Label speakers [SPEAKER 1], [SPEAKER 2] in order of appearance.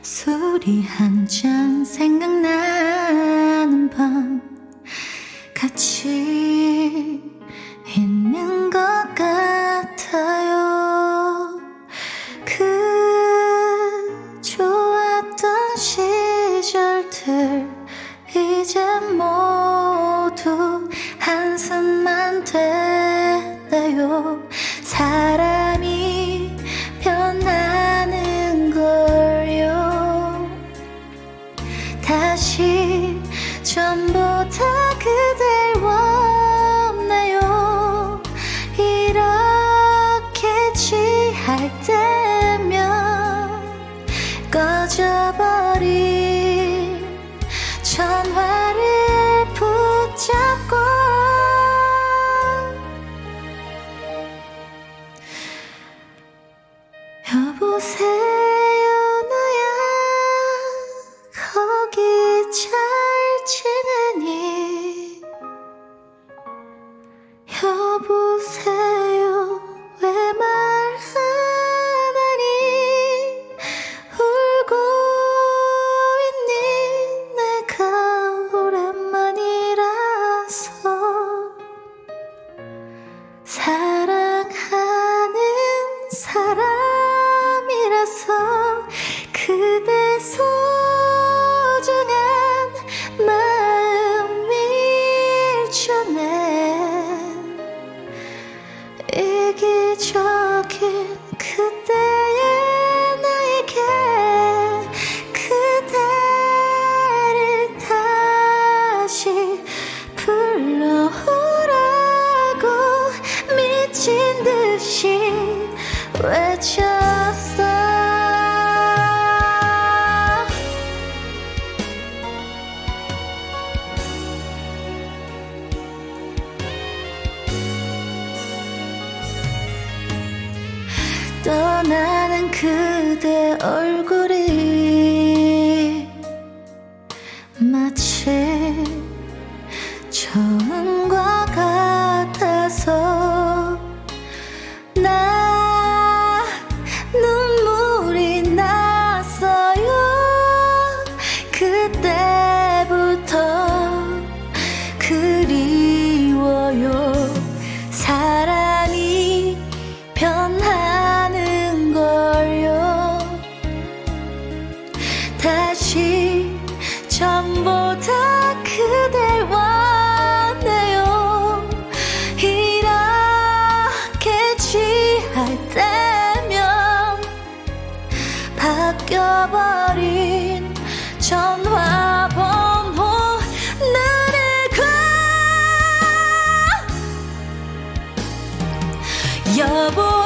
[SPEAKER 1] 술이 한 잔 생각나는 밤 같이 있는 것 같아요. 그 좋았던 시절들 이제 모두 한숨만 되네요. 사람이 변하는 걸요. 다시 전보다 그댈 원해요. 이렇게 취할 때면 꺼져버린 전화를 붙잡고 여보세요 나야 거기 잘 지내니. 여보세요 왜 말 안 하니. 울고 있니. 내가 오랜만이라서 사랑하는 사람이라서 그대 소중한 마음이 일전에 이기적인 그때의 나에게 그대를 다시 불러오라고 미친 듯이 외쳤어. 떠나는 그대 얼굴이 마치 처음과 같아서 나 눈물이 났어요. 그때부터 그리워요. 사람이 변하는 걸요. 다시 전보다 그댈 원해요. 이렇게 취할 때면 바뀌어버린 전화번호 누르고 여보